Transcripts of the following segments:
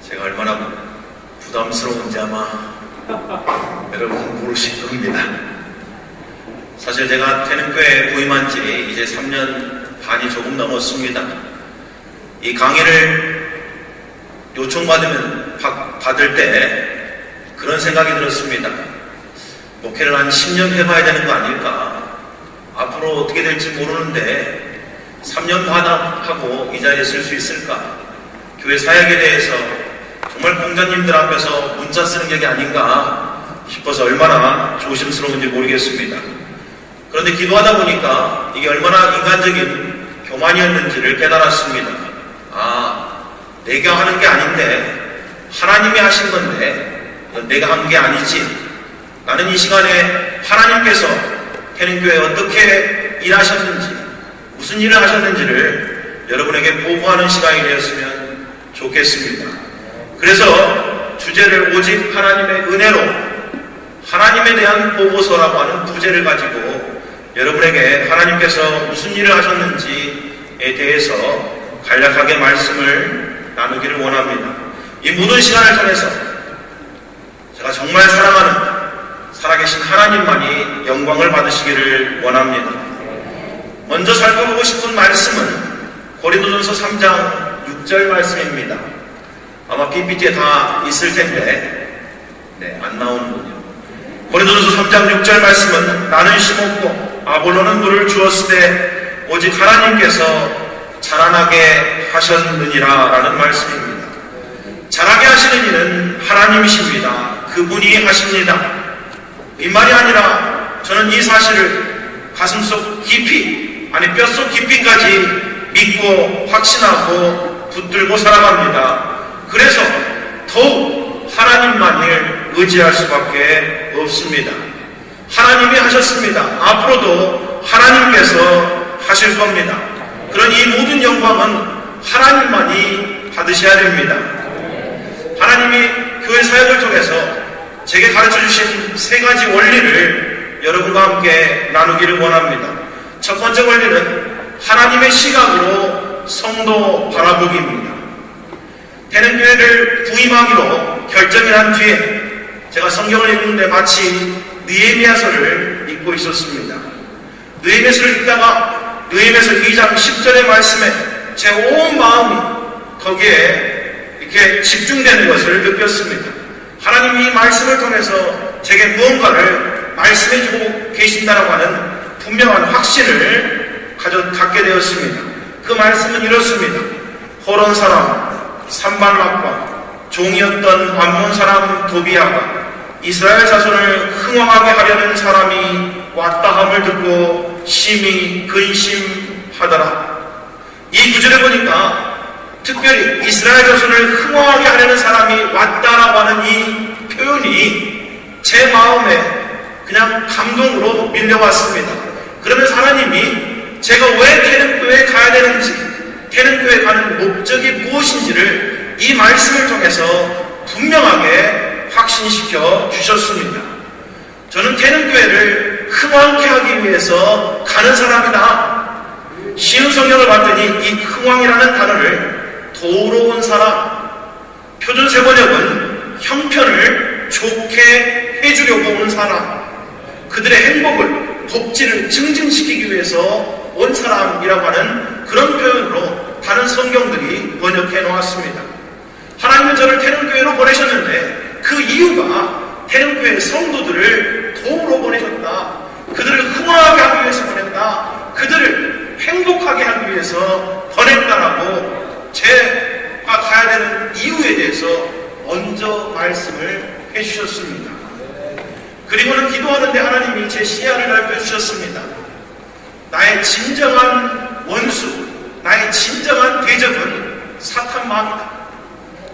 제가 얼마나 부담스러운지 아마 여러분 모르실 겁니다. 사실 제가 태능교회에 부임한 지 이제 3년 반이 조금 넘었습니다. 이 강의를 요청받으면 받을 때 그런 생각이 들었습니다. 목회를 한 10년 해봐야 되는 거 아닐까? 앞으로 어떻게 될지 모르는데 3년 반 하고 이 자리에 쓸 수 있을까? 교회 사역에 대해서 정말 공자님들 앞에서 문자 쓰는 격이 아닌가 싶어서 얼마나 조심스러운지 모르겠습니다. 그런데 기도하다 보니까 이게 얼마나 인간적인 교만이었는지를 깨달았습니다. 내가 하는 게 아닌데 하나님이 하신 건데 내가 한 게 아니지. 나는 이 시간에 하나님께서 태능교회에 어떻게 일하셨는지 무슨 일을 하셨는지를 여러분에게 보고하는 시간이 되었으면 좋겠습니다. 그래서 주제를 오직 하나님의 은혜로 하나님에 대한 보고서라고 하는 부제를 가지고 여러분에게 하나님께서 무슨 일을 하셨는지에 대해서 간략하게 말씀을 나누기를 원합니다. 이 모든 시간을 통해서 제가 정말 사랑하는 살아계신 하나님만이 영광을 받으시기를 원합니다. 먼저 살펴보고 싶은 말씀은 고린도전서 3장 6절 말씀입니다. 아마 PPT에 다 있을 텐데 안 나오는군요. 고린도전서 3장 6절 말씀은 나는 심었고 아볼로는 물을 주었을 때 오직 하나님께서 자라나게 하셨느니라 라는 말씀입니다. 자라게 하시는 이는 하나님이십니다. 그분이 하십니다. 이 말이 아니라 저는 이 사실을 가슴속 깊이 아니 뼛속 깊이까지 믿고 확신하고 붙들고 살아갑니다. 그래서 더욱 하나님만을 의지할 수밖에 없습니다. 하나님이 하셨습니다. 앞으로도 하나님께서 하실 겁니다. 그런 이 모든 영광은 하나님만이 받으셔야 됩니다. 하나님이 교회 사역을 통해서 제게 가르쳐주신 세 가지 원리를 여러분과 함께 나누기를 원합니다. 첫 번째 원리는 하나님의 시각으로 성도 바라보기입니다. 태능교회를 부임하기로 결정이 난 뒤에 제가 성경을 읽는데 마치 느헤미야서를 읽고 있었습니다. 느헤미야서를 읽다가 느헤미야서 2장 10절의 말씀에 제 온 마음이 거기에 이렇게 집중되는 것을 느꼈습니다. 하나님이 이 말씀을 통해서 제게 무언가를 말씀해주고 계신다라고 하는 분명한 확신을 갖게 되었습니다. 그 말씀은 이렇습니다. 호론 사람 산발락과 종이었던 암몬 사람 도비아가 이스라엘 자손을 흥왕하게 하려는 사람이 왔다함을 듣고 심히 근심하더라. 이 구절에 보니까 특별히 이스라엘 자손을 흥왕하게 하려는 사람이 왔다라고 하는 이 표현이 제 마음에 그냥 감동으로 밀려왔습니다. 그러면서 하나님이 제가 왜 태능교회에 가야 되는지, 태능교회에 가는 목적이 무엇인지를 이 말씀을 통해서 분명하게 확신시켜 주셨습니다. 저는 태능교회를 흥왕케 하기 위해서 가는 사람이다. 쉬운 성경을 봤더니 이 흥왕이라는 단어를 도우러 온 사람, 표준 세번역은 형편을 좋게 해주려고 오는 사람, 그들의 행복을, 복지를 증진시키기 위해서 온 사람이라고 하는 그런 표현으로 다른 성경들이 번역해 놓았습니다. 하나님은 저를 태능교회로 보내셨는데 그 이유가 태능교회 성도들을 도우러 보내셨다. 그들을 흥왕하게 하기 위해서 보냈다. 그들을 행복하게 하기 위해서 보냈다라고 제가 가야 되는 이유에 대해서 먼저 말씀을 해주셨습니다. 그리고는 기도하는데 하나님이 제 시야를 넓혀주셨습니다. 나의 진정한 원수, 나의 진정한 대적은 사탄마음이다.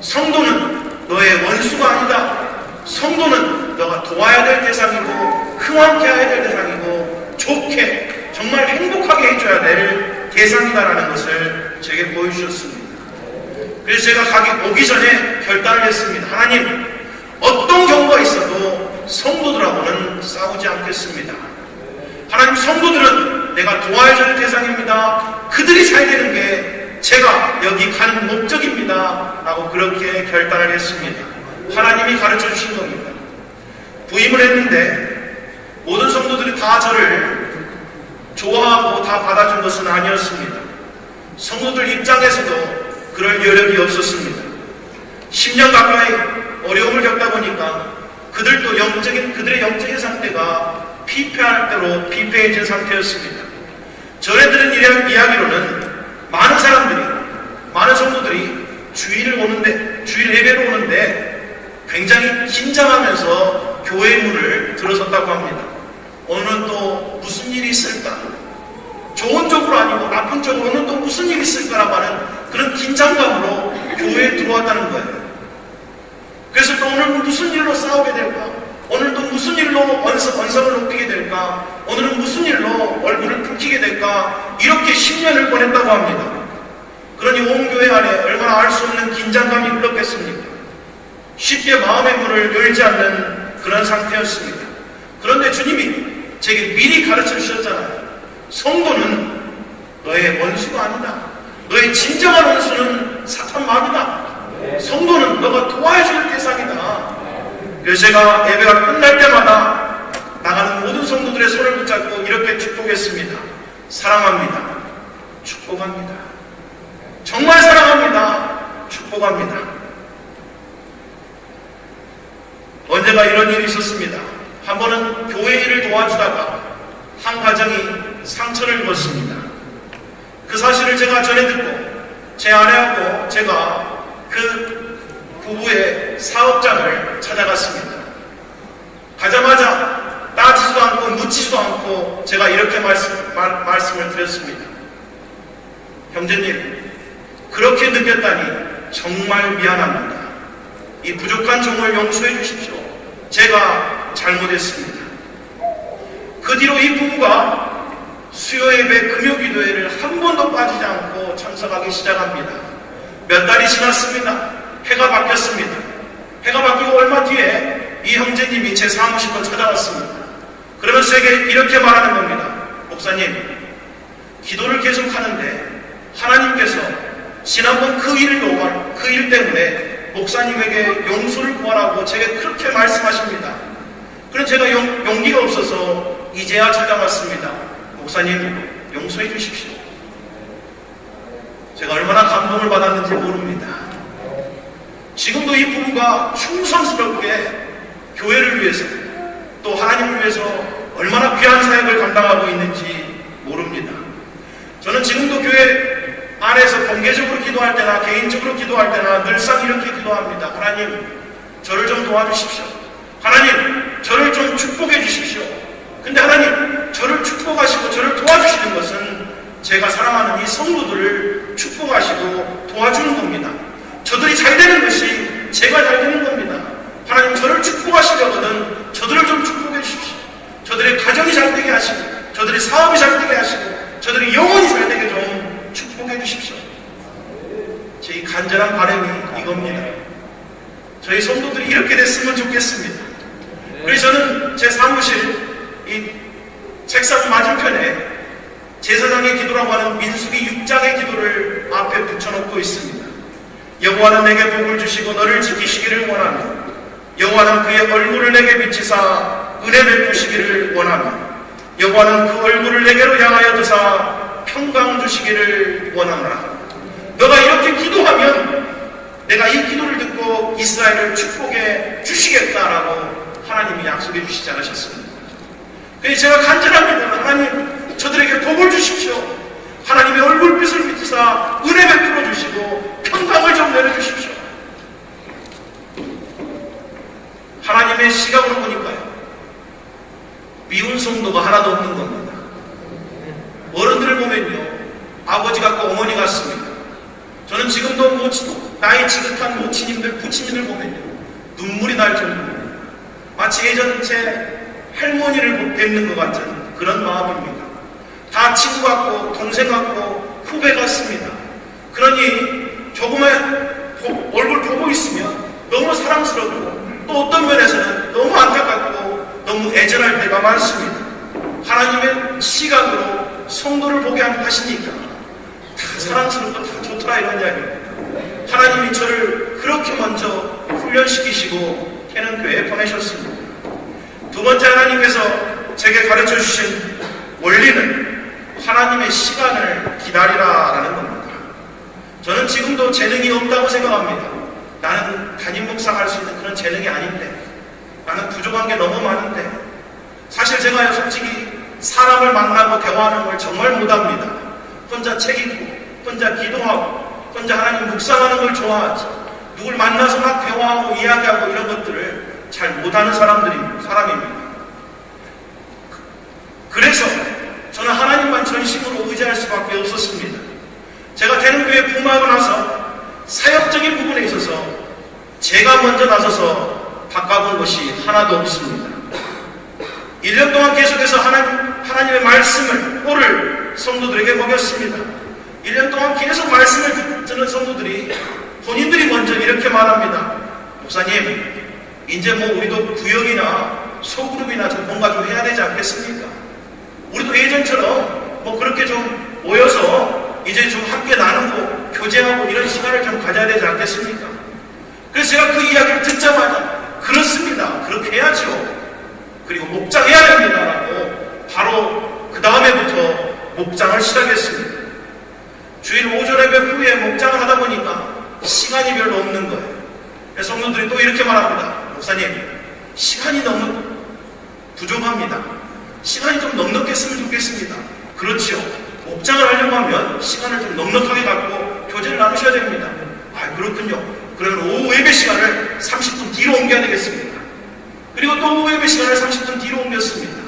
성도는 너의 원수가 아니다. 성도는 너가 도와야 될 대상이고 흥왕케 해야 될 대상이고 좋게 정말 행복하게 해줘야 될 대상이다라는 것을 제게 보여주셨습니다. 그래서 제가 오기 전에 결단을 했습니다. 하나님, 어떤 경우가 있어도 성도들하고는 싸우지 않겠습니다. 하나님, 성도들은 내가 도와야 될 대상입니다. 그들이 잘 되는 게 제가 여기 가는 목적입니다 라고 그렇게 결단을 했습니다. 하나님이 가르쳐 주신 겁니다. 부임을 했는데 모든 성도들이 다 저를 좋아하고 다 받아준 것은 아니었습니다. 성도들 입장에서도 그럴 여력이 없었습니다. 10년 가까이 어려움을 겪다 보니까 그들의 영적인 상태가 피폐할 대로 피폐해진 상태였습니다. 전에 들은 이야기로는 많은 성도들이 주일 예배로 오는데 굉장히 긴장하면서 교회의 문을 들어섰다고 합니다. 오늘은 또 무슨 일이 있을까? 좋은 쪽으로 아니고 나쁜 쪽으로 오늘 또 무슨 일이 있을까라고 하는 그런 긴장감으로 교회에 들어왔다는 거예요. 그래서 또 오늘 무슨 일로 싸우게 될까? 오늘 또 무슨 일로 언성을 높이게 될까? 오늘은 무슨 일로 얼굴을 붉히게 될까? 이렇게 10년을 보냈다고 합니다. 그러니 온 교회 안에 얼마나 알 수 없는 긴장감이 흘렀겠습니까? 쉽게 마음의 문을 열지 않는 그런 상태였습니다. 그런데 주님이 제게 미리 가르쳐 주셨잖아요. 성도는 너의 원수가 아니다. 너의 진정한 원수는 사탄 마귀다. 성도는 너가 도와줄 대상이다. 그래서 제가 예배가 끝날 때마다 나가는 모든 성도들의 손을 붙잡고 이렇게 축복했습니다. 사랑합니다. 축복합니다. 정말 사랑합니다. 축복합니다. 언제가 이런 일이 있었습니다. 한 번은 교회 일을 도와주다가 한 가정이 상처를 입었습니다. 그 사실을 제가 전해 듣고 제 아내하고 제가 그 부부의 사업장을 찾아갔습니다. 가자마자 따지지도 않고 묻지도 않고 제가 이렇게 말씀을 드렸습니다. 형제님, 그렇게 느꼈다니 정말 미안합니다. 이 부족한 종을 용서해 주십시오. 제가 잘못했습니다. 그 뒤로 이 부부가 수요예배 금요기도회를 한 번도 빠지지 않고 참석하기 시작합니다. 몇 달이 지났습니다. 해가 바뀌었습니다. 해가 바뀌고 얼마 뒤에 이 형제님이 제 사무실로 찾아왔습니다. 그러면서 이렇게 말하는 겁니다. 목사님, 기도를 계속하는데 하나님께서 지난번 그 일 때문에 목사님에게 용서를 구하라고 제게 그렇게 말씀하십니다. 그래서 제가 용기가 없어서 이제야 찾아왔습니다. 목사님, 용서해 주십시오. 제가 얼마나 감동을 받았는지 모릅니다. 지금도 이 부부가 충성스럽게 교회를 위해서 또 하나님을 위해서 얼마나 귀한 사역을 감당하고 있는지 모릅니다. 저는 지금도 교회 안에서 공개적으로 기도할 때나 개인적으로 기도할 때나 늘상 이렇게 기도합니다. 하나님, 저를 좀 도와주십시오. 하나님, 저를 좀 축복해 주십시오. 근데 하나님, 저를 축복하시고 저를 도와주시는 것은 제가 사랑하는 이 성도들을 축복하시고 도와주는 겁니다. 저들이 잘 되는 것이 제가 잘 되는 겁니다. 하나님, 저를 축복하시려거든 저들을 좀 축복해 주십시오. 저들의 가정이 잘 되게 하시고 저들의 사업이 잘 되게 하시고 저들의 영혼이 잘 되게 좀 축복해 주십시오. 제 간절한 바람이 이겁니다. 저희 성도들이 이렇게 됐으면 좋겠습니다. 그래서 저는 제 사무실 이 책상 맞은편에 제사장의 기도라고 하는 민수기 6장의 기도를 앞에 붙여놓고 있습니다. 여호와는 내게 복을 주시고 너를 지키시기를 원하며 여호와는 그의 얼굴을 내게 비치사 은혜 베푸시기를 원하며 여호와는 그 얼굴을 내게로 향하여 드사 평강 주시기를 원하노라. 너가 이렇게 기도하면 내가 이 기도를 듣고 이스라엘을 축복해 주시겠다라고 하나님이 약속해 주시지 않으셨습니까? 그래서 제가 간절합니다. 하나님, 저들에게 복을 주십시오. 하나님의 얼굴빛을 비추사 은혜 베풀어 주시고 평강을 좀 내려주십시오. 하나님의 시각으로 보니까요, 미운 성도가 하나도 없는 겁니다. 어른들을 보면요, 아버지 같고 어머니 같습니다. 저는 지금도 나이 지긋한 모친님들, 부친님들 보면요, 눈물이 날 정도입니다. 마치 예전 제 할머니를 뵙는 것 같은 그런 마음입니다. 다 친구 같고 동생 같고 후배 같습니다. 그러니 조금의 얼굴 보고 있으면 너무 사랑스럽고 또 어떤 면에서는 너무 안타깝고 너무 애절할 때가 많습니다. 하나님의 시각으로 성도를 보게 하시니까 다 사랑스럽고 다 좋더라 이런 이야기입니다. 하나님이 저를 그렇게 먼저 훈련시키시고 태능교회에 보내셨습니다. 두 번째, 하나님께서 제게 가르쳐 주신 원리는 하나님의 시간을 기다리라라는 겁니다. 저는 지금도 재능이 없다고 생각합니다. 나는 담임 목사가 할 수 있는 그런 재능이 아닌데, 나는 부족한 게 너무 많은데, 사실 제가 솔직히 사람을 만나고 대화하는 걸 정말 못합니다. 혼자 책 읽고, 혼자 기도하고, 혼자 하나님 묵상하는 걸 좋아하지, 누굴 만나서 막 대화하고 이야기하고 이런 것들을 잘 못하는 사람입니다. 그래서 저는 하나님만 전심으로 의지할 수밖에 없었습니다. 제가 태능교회에 부임하고 나서 사역적인 부분에 있어서 제가 먼저 나서서 바꿔본 것이 하나도 없습니다. 1년 동안 계속해서 하나님의 말씀을, 꼴을 성도들에게 먹였습니다. 1년 동안 계속 말씀을 듣는 성도들이 본인들이 먼저 이렇게 말합니다. 목사님, 이제 뭐 우리도 구역이나 소그룹이나 좀 뭔가 좀 해야 되지 않겠습니까? 우리도 예전처럼 뭐 그렇게 좀 모여서 이제 좀 함께 나누고 교제하고 이런 시간을 좀 가져야 되지 않겠습니까? 그래서 제가 그 이야기를 듣자마자 그렇습니다. 그렇게 해야죠. 그리고 목장해야 됩니다라고 바로 그 다음에부터 목장을 시작했습니다. 주일 오전 예배 후에 목장을 하다 보니까 시간이 별로 없는 거예요. 그래서 성도들이 또 이렇게 말합니다. 목사님, 시간이 너무 부족합니다. 시간이 좀 넉넉했으면 좋겠습니다. 그렇죠. 목장을 하려고 하면 시간을 좀 넉넉하게 갖고 교제를 나누셔야 됩니다. 아, 그렇군요. 그러면 오후 예배 시간을 30분 뒤로 옮겨야 되겠습니다. 그리고 또 오후 예배 시간을 30분 뒤로 옮겼습니다.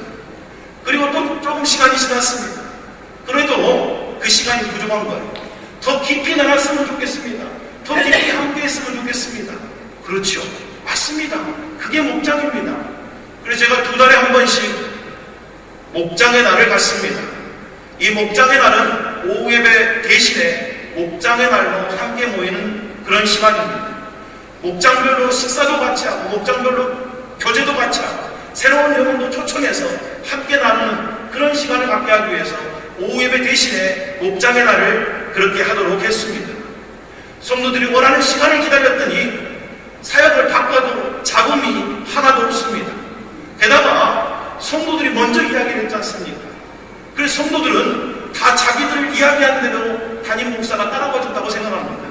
그리고 또 조금 시간이 지났습니다. 그래도 그 시간이 부족한 거예요. 더 깊이 나눴으면 좋겠습니다. 더 깊이 함께 했으면 좋겠습니다. 그렇죠. 맞습니다. 그게 목장입니다. 그래서 제가 2달에 한 번씩 목장의 날을 갖습니다. 이 목장의 날은 오후 예배 대신에 목장의 날로 함께 모이는 그런 시간입니다. 목장별로 식사도 같이 하고 목장별로 교제도 같이 하고 새로운 여러분도 초청해서 함께 나누는 그런 시간을 갖게 하기 위해서 오후 예배 대신에 목장의 날을 그렇게 하도록 했습니다. 성도들이 원하는 시간을 기다렸더니 사역을 바꿔도 잡음이 하나도 없습니다. 게다가 성도들이 먼저 이야기를 했지 않습니까? 그래서 성도들은 다 자기들 이야기하는 대로 담임 목사가 따라가준다고 생각합니다.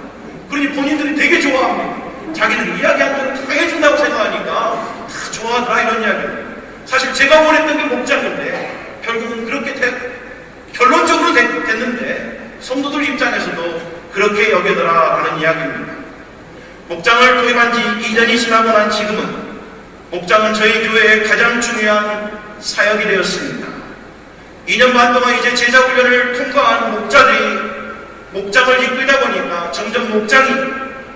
그러니 본인들이 되게 좋아합니다. 자기들이 이야기하는 대로 다 해준다고 생각하니까 다 좋아하더라 이런 이야기입니다. 사실 제가 원했던 게 목장인데 결국은 그렇게 결론적으로 됐는데 성도들 입장에서도 그렇게 여겨더라라는 이야기입니다. 목장을 도입한 지 2년이 지나고 난 지금은 목장은 저희 교회의 가장 중요한 사역이 되었습니다. 2년 반 동안 이제 제자훈련을 통과한 목자들이 목장을 이끌다 보니까 점점 목장이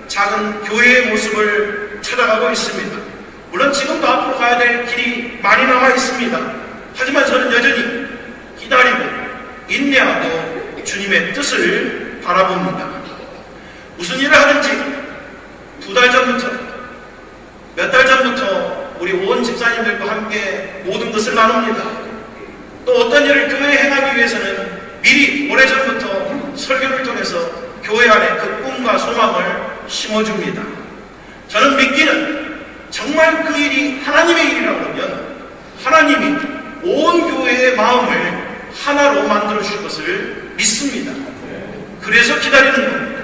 작은 교회의 모습을 찾아가고 있습니다. 물론 지금도 앞으로 가야 될 길이 많이 남아 있습니다. 하지만 저는 여전히 기다리고 인내하고 주님의 뜻을 바라봅니다. 무슨 일을 하든지 2달 전부터, 몇 달 전부터 우리 온 집사님들과 함께 모든 것을 나눕니다. 또 어떤 일을 교회에 행하기 위해서는 미리 오래전부터 설교를 통해서 교회 안에 그 꿈과 소망을 심어줍니다. 저는 믿기는 정말 그 일이 하나님의 일이라고 하면 하나님이 온 교회의 마음을 하나로 만들어 주실 것을 믿습니다. 그래서 기다리는 겁니다.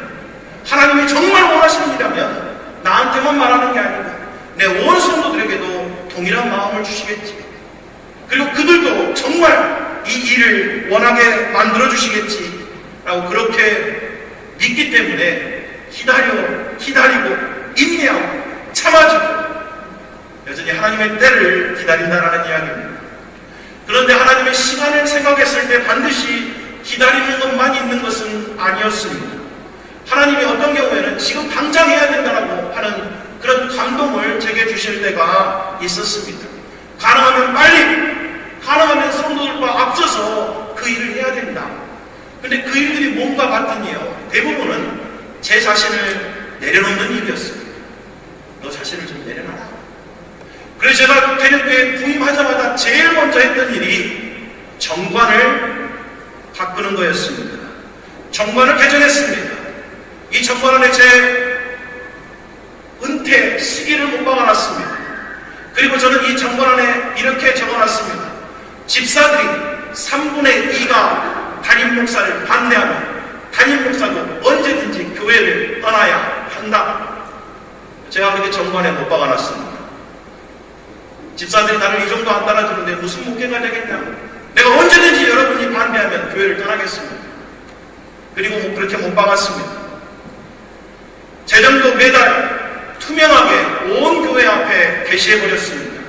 하나님이 정말 원하시는 일이라면 나한테만 말하는 게 아니고 내 온 성도들에게도 동일한 마음을 주시겠지. 그리고 그들도 정말 이 일을 원하게 만들어 주시겠지 라고 그렇게 믿기 때문에 기다리고 인내하고 참아주고 여전히 하나님의 때를 기다린다는 이야기입니다. 그런데 하나님의 시간을 생각했을 때 반드시 기다리는 것만 있는 것은 아니었습니다. 하나님이 어떤 경우에는 지금 당장 해야 된다고 하는 그런 감동을 제게 주실 때가 있었습니다. 가능하면 빨리, 가능하면 성도들과 앞서서 그 일을 해야 된다. 근데 그 일들이 뭔가 같으니요, 대부분은 제 자신을 내려놓는 일이었습니다. 너 자신을 좀 내려놔라. 그래서 제가 태력교에 부임하자마자 제일 먼저 했던 일이 정관을 바꾸는 거였습니다. 정관을 개정했습니다. 이 정관에 제 은퇴 시기를 못 박아놨습니다. 그리고 저는 이 정관에 이렇게 적어놨습니다. 집사들이 3분의 2가 담임 목사를 반대하면 담임 목사도 언제든지 교회를 떠나야 한다. 제가 그렇게 정관에 못 박아놨습니다. 집사들이 나를 이 정도 안 따라주는데 무슨 목회가 되겠냐? 내가 언제든지 여러분이 반대하면 교회를 떠나겠습니다. 그리고 그렇게 못 박았습니다. 재정도 매달 투명하게 온 교회 앞에 게시해버렸습니다.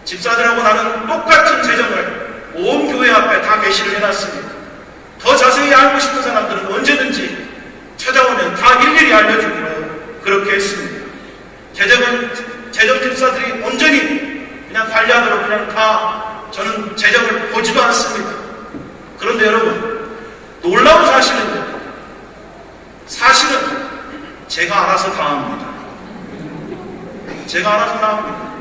집사들하고 나는 똑같은 재정을 온 교회 앞에 다 게시를 해놨습니다. 더 자세히 알고 싶은 사람들은 언제든지 찾아오면 다 일일이 알려주기로 그렇게 했습니다. 재정 집사들이 온전히 그냥 관리하도록 그냥 다 저는 재정을 보지도 않습니다. 그런데 여러분, 놀라운 사실은 제가 알아서 다 합니다. 제가 알아서 다 합니다.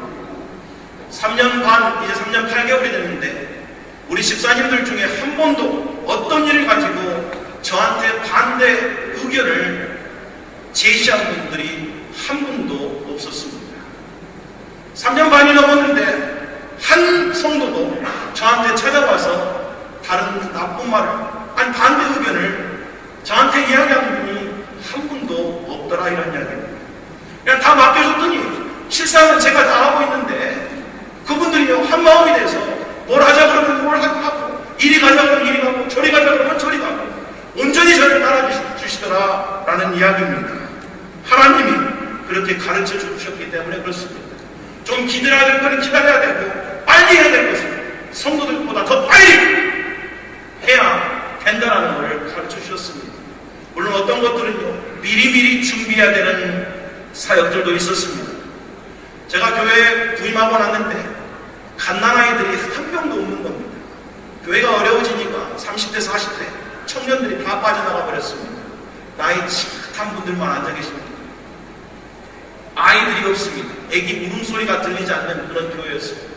3년 반, 이제 3년 8개월이 됐는데 우리 집사님들 중에 한 번도 어떤 일을 가지고 저한테 반대 의견을 제시한 분들이 한 분도 없었습니다. 3년 반이 넘었는데 한 성도도 저한테 찾아와서 다른 나쁜 말을, 아니 반대 의견을 저한테 이야기한 분이 한 분도 없더라, 이런 이야기입니다. 그냥 다 맡겨줬더니 실상은 제가 다 하고 있는데 그분들이 한마음이 돼서 뭘 하자 그러면 뭘 하고, 이리 가자 그러면 이리 가고, 저리 가자 그러면 저리 가고, 온전히 저를 따라주시더라 라는 이야기입니다. 하나님이 그렇게 가르쳐 주셨기 때문에 그렇습니다. 좀 기다려야 될 거는 기다려야 되고, 빨리 해야 될 것은 성도들보다 더 빨리 해야 된다는 것을 가르쳐 주셨습니다. 물론 어떤 것들은요, 미리미리 준비해야 되는 사역들도 있었습니다. 제가 교회에 부임하고 났는데 갓난아이들이 한 명도 없는 겁니다. 교회가 어려워지니까 30대, 40대 청년들이 다 빠져나가 버렸습니다. 나이 착한 분들만 앉아 계십니다. 아이들이 없습니다. 애기 울음소리가 들리지 않는 그런 교회였습니다.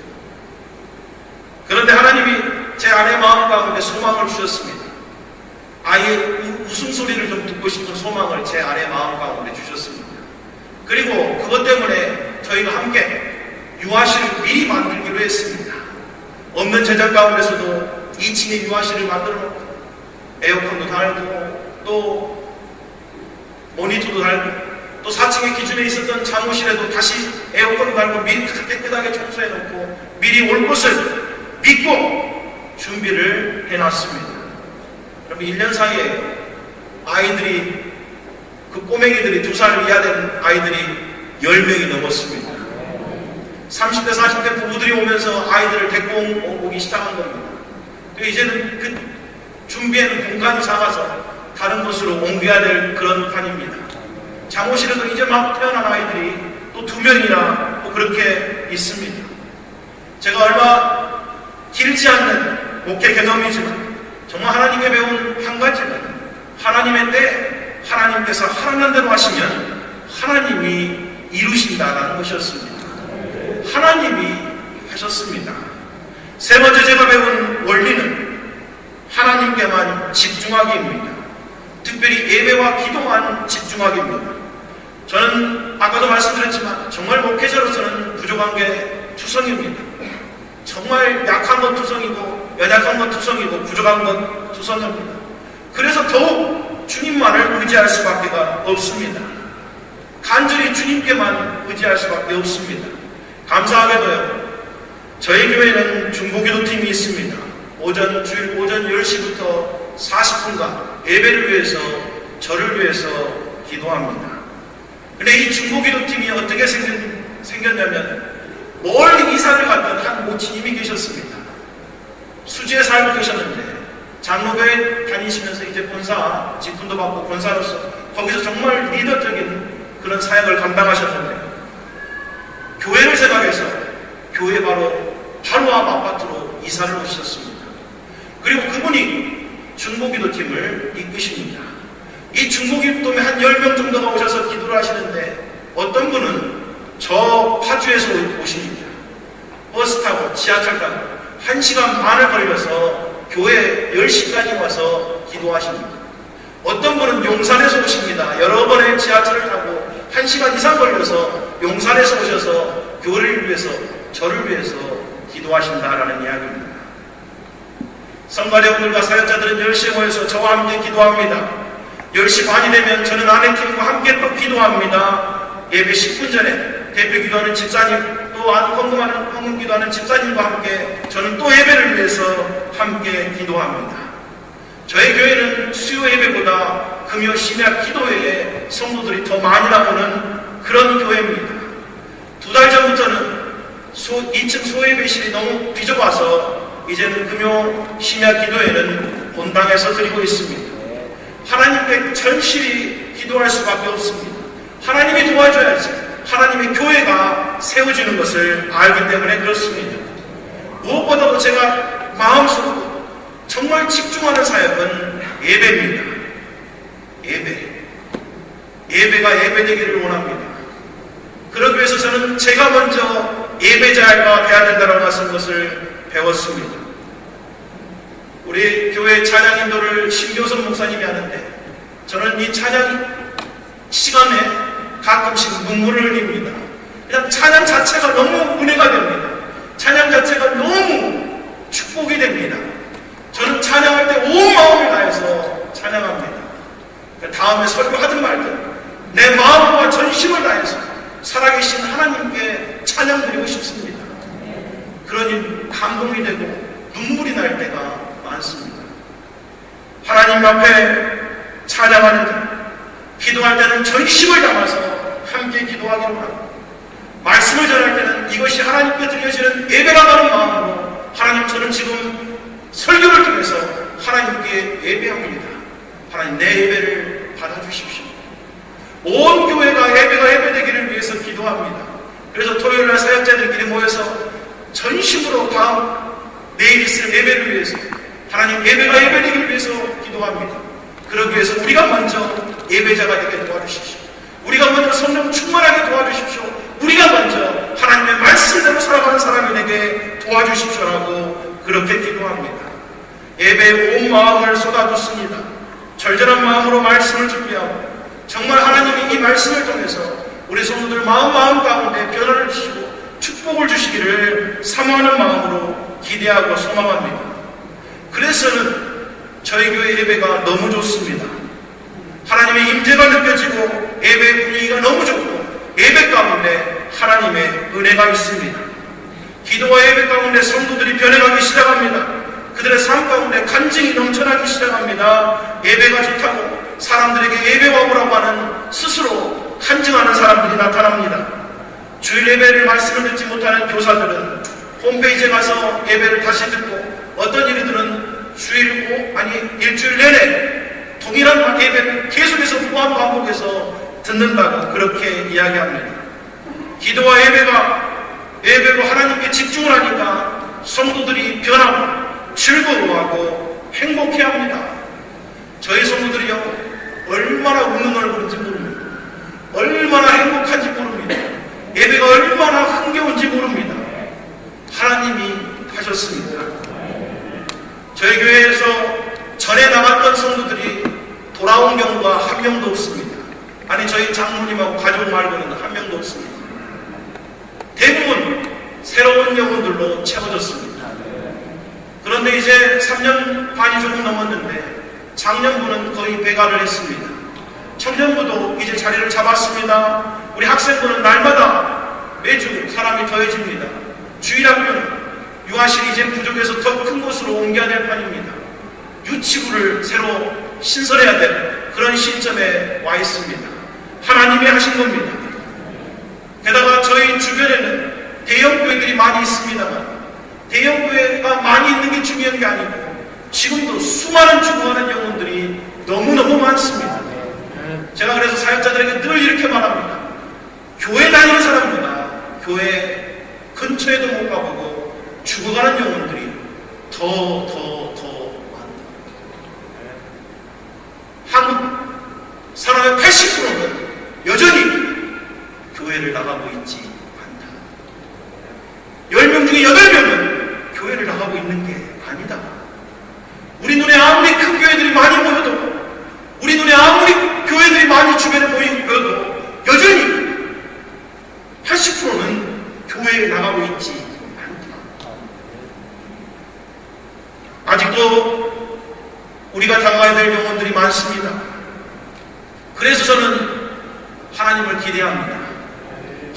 그런데 하나님이 제 아내 마음 가운데 소망을 주셨습니다. 아이의 웃음소리를 좀 듣고 싶은 소망을 제 아내 마음 가운데 주셨습니다. 그리고 그것 때문에 저희가 함께 유아실을 미리 만들기로 했습니다. 없는 재정 가운데서도 2층에 유아실을 만들어 놓고 에어컨도 달고 또 모니터도 달고 또 4층에 기존에 있었던 사무실에도 다시 에어컨 달고 미리 깨끗하게 청소해 놓고 미리 올 것을 믿고 준비를 해놨습니다. 그럼 1년 사이에 아이들이, 그 꼬맹이들이 2살 이하 된 아이들이 10명이 넘었습니다. 30대 40대 부부들이 오면서 아이들을 데리고 오기 시작한 겁니다. 이제는 그 준비에는 공간이 작아서 다른 곳으로 옮겨야 될 그런 판입니다. 잠옷실에도 이제 막 태어난 아이들이 또 2명이나 또 그렇게 있습니다. 제가 얼마 길지 않는 목회 경험이지만 정말 하나님께 배운 한 가지는 하나님의 때 하나님께서 하라는 대로 하시면 하나님이 이루신다라는 것이었습니다. 하나님이 하셨습니다. 세 번째 제가 배운 원리는 하나님께만 집중하기입니다. 특별히 예배와 기도만 집중하기입니다. 저는 아까도 말씀드렸지만 정말 목회자로서는 부족한 게 투성입니다. 정말 약한 건 투성이고 연약한 건 투성이고 부족한 건 투성입니다. 그래서 더욱 주님만을 의지할 수밖에 없습니다. 간절히 주님께만 의지할 수밖에 없습니다. 감사하게도요, 저희 교회는 중보기도팀이 있습니다. 주일 오전 10시부터 40분간 예배를 위해서, 저를 위해서 기도합니다. 근데 이 중보기도팀이 어떻게 생겼냐면 멀리 이사를 갔던 한 모친님이 계셨습니다. 수지에 살고 계셨는데 장로교회 다니시면서 이제 본사 직분도 받고 본사로서 거기서 정말 리더적인 그런 사역을 감당하셨는데 교회를 생각해서 교회 바로 앞 아파트로 이사를 오셨습니다. 그리고 그분이 중보기도팀을 이끄십니다. 이 중보기도팀에 한 10명 정도가 오셔서 기도를 하시는데 어떤 분은 저 파주에서 오십니다. 버스 타고 지하철 타고 1시간 반을 걸려서 교회 10시까지 와서 기도하십니다. 어떤 분은 용산에서 오십니다. 여러 번의 지하철을 타고 1시간 이상 걸려서 용산에서 오셔서 교회를 위해서, 저를 위해서 기도하신다라는 이야기입니다. 성가 여러분들과 사역자들은 10시에 모여서 저와 함께 기도합니다. 10시 반이 되면 저는 아내팀과 함께 또 기도합니다. 예배 10분 전에 대표 기도하는 집사님, 또 헌금 기도하는 집사님과 함께 저는 또 예배를 위해서 함께 기도합니다. 저희 교회는 수요 예배보다 금요 심야 기도회에 성도들이 더 많이 나오는 그런 교회입니다. 2달 전부터는 2층 소예배실이 너무 비좁아서 이제는 금요 심야 기도회는 본당에서 드리고 있습니다. 하나님께 절실히 기도할 수밖에 없습니다. 하나님이 도와줘야지 하나님의 교회가 세워지는 것을 알기 때문에 그렇습니다. 무엇보다도 제가 마음속으로 정말 집중하는 사역은 예배입니다. 예배가 예배되기를 원합니다. 그러기 위해서 저는 제가 먼저 예배자가 되어야 된다고 하는 것을 배웠습니다. 우리 교회 찬양 인도를 신교선 목사님이 하는데 저는 이 찬양 시간에 가끔씩 눈물을 흘립니다. 그냥 찬양 자체가 너무 은혜가 됩니다. 찬양 자체가 너무 축복이 됩니다. 저는 찬양할 때 온 마음을 다해서 찬양합니다. 다음에 설교하든 말든 내 마음과 전심을 다해서 살아계신 하나님께 찬양드리고 싶습니다. 그러니 감동이 되고 눈물이 날 때가 많습니다. 하나님 앞에 찬양하는 때, 기도할 때는 전심을 담아서 함께 기도하기로 합니다. 말씀을 전할 때는 이것이 하나님께 들려지는 예배라는 마음으로 하나님, 저는 지금 설교를 통해서 하나님께 예배합니다. 하나님, 내 예배를 받아주십시오. 온 교회가 예배되기를 위해서 기도합니다. 그래서 토요일날 사역자들끼리 모여서 전심으로 내일 있을 예배를 위해서, 하나님 예배가 예배되기를 위해서 기도합니다. 그러기 위해서 우리가 먼저 예배자가 되게 도와주십시오. 우리가 먼저 성령 충만하게 도와주십시오. 우리가 먼저 하나님의 말씀대로 살아가는 사람이 되게 도와주십시오라고 그렇게 기도합니다. 예배에 온 마음을 쏟아붓습니다. 절절한 마음으로 말씀을 준비하고 정말 하나님이 이 말씀을 통해서 우리 성도들 마음 가운데 변화를 주시고 축복을 주시기를 사모하는 마음으로 기대하고 소망합니다. 그래서는 저희 교회 예배가 너무 좋습니다. 하나님의 임재가 느껴지고 예배 분위기가 너무 좋고 예배 가운데 하나님의 은혜가 있습니다. 기도와 예배 가운데 성도들이 변해가기 시작합니다. 그들의 삶 가운데 간증이 넘쳐나기 시작합니다. 예배가 좋다고 사람들에게 예배 와보라고 하는 스스로 간증하는 사람들이 나타납니다. 주일 예배를 말씀을 듣지 못하는 교사들은 홈페이지에 가서 예배를 다시 듣고 어떤 일들은 일주일 내내 동일한 예배를 계속해서 무한 반복해서 듣는다고 그렇게 이야기합니다. 기도와 예배로 하나님께 집중을 하니까 성도들이 변하고 즐거워하고 행복해합니다. 저희 성도들이요, 얼마나 웃는 얼굴인지 모릅니다. 얼마나 행복한지 모릅니다. 예배가 얼마나 흥겨운지 모릅니다. 하나님이 하셨습니다. 저희 교회에서 전에 나갔던 성도들이 돌아온 경우가 한 명도 없습니다. 아니, 저희 장모님하고 가족 말고는 한 명도 없습니다. 대부분 새로운 영혼들로 채워졌습니다. 그런데 이제 3년 반이 조금 넘었는데 작년부는 거의 배가를 했습니다. 청년부도 이제 자리를 잡았습니다. 우리 학생부는 날마다 매주 사람이 더해집니다. 주일학교는 유아실이 이제 부족해서 더 큰 곳으로 옮겨야 될 판입니다. 유치부를 새로 신설해야 될 그런 시점에 와 있습니다. 하나님이 하신 겁니다. 게다가 저희 주변에는 대형교회들이 많이 있습니다만 대형교회가 많이 있는 게 중요한 게 아니고 지금도 수많은 죽어가는 영혼들이 너무너무 많습니다. 제가 그래서 사역자들에게 늘 이렇게 말합니다. 교회 다니는 사람보다 교회 근처에도 못 가보고 죽어가는 영혼들이 더 많다. 한국 사람의 80%는 여전히 교회를 나가고 있지 않다. 10명 중에 8명은 교회를 나가고 있는 게 아니다. 우리 눈에 아무리 큰 교회들이 많이 모여도 우리 많이 주변에 보여도 여전히 80%는 교회에 나가고 있지 않다. 아직도 우리가 당해야 될 영혼들이 많습니다. 그래서 저는 하나님을 기대합니다.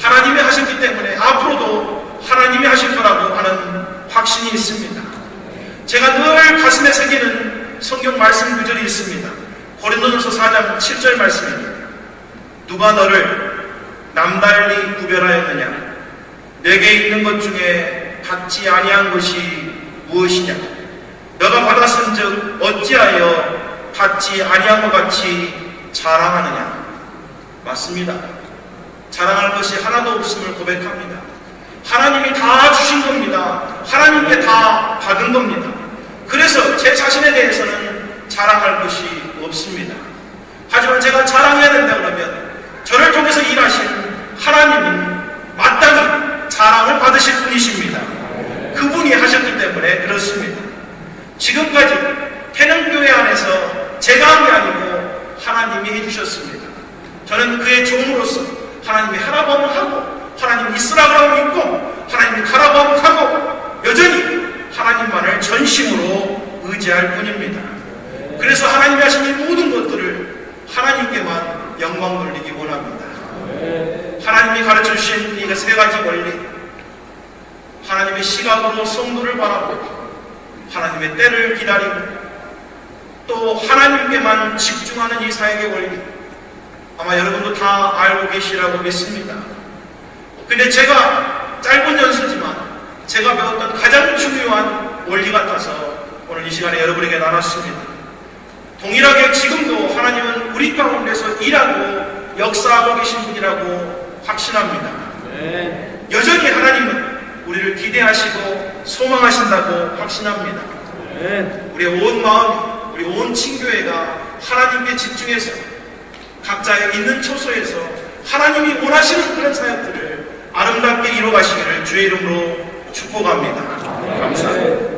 하나님이 하셨기 때문에 앞으로도 하나님이 하실 거라고 하는 확신이 있습니다. 제가 늘 가슴에 새기는 성경 말씀 구절이 있습니다. 고린도전서 4장 7절 말씀입니다. 누가 너를 남달리 구별하였느냐? 내게 있는 것 중에 받지 아니한 것이 무엇이냐? 너가 받았은즉 어찌하여 받지 아니한 것 같이 자랑하느냐? 맞습니다. 자랑할 것이 하나도 없음을 고백합니다. 하나님이 다 주신 겁니다. 하나님께 다 받은 겁니다. 그래서 제 자신에 대해서는 자랑할 것이 없습니다. 하지만 제가 자랑해야 된다 그러면 저를 통해서 일하신 하나님은 마땅히 자랑을 받으실 분이십니다. 그분이 하셨기 때문에 그렇습니다. 지금까지 태능교회 안에서 제가 한 게 아니고 하나님이 해주셨습니다. 저는 그의 종으로서 하나님이 하라고 하면 하고 하나님이 있으라고 하면 있고 하나님이 가라고 하면 가고 여전히 하나님만을 전심으로 의지할 뿐입니다. 그래서 하나님이 하신 이 모든 것들을 하나님께만 영광 돌리기 원합니다. 하나님이 가르쳐주신 이 세 가지 원리, 하나님의 시각으로 성도를 바라보고 하나님의 때를 기다리고 또 하나님께만 집중하는 이 사역의 원리, 아마 여러분도 다 알고 계시라고 믿습니다. 근데 제가 짧은 연수지만 제가 배웠던 가장 중요한 원리 같아서 오늘 이 시간에 여러분에게 나눴습니다. 동일하게 지금도 하나님은 우리 가운데서 일하고 역사하고 계신 분이라고 확신합니다. 여전히 하나님은 우리를 기대하시고 소망하신다고 확신합니다. 우리의 온 마음, 우리 온 친교회가 하나님께 집중해서 각자의 있는 처소에서 하나님이 원하시는 그런 사역들을 아름답게 이루어가시기를 주의 이름으로 축복합니다. 감사합니다.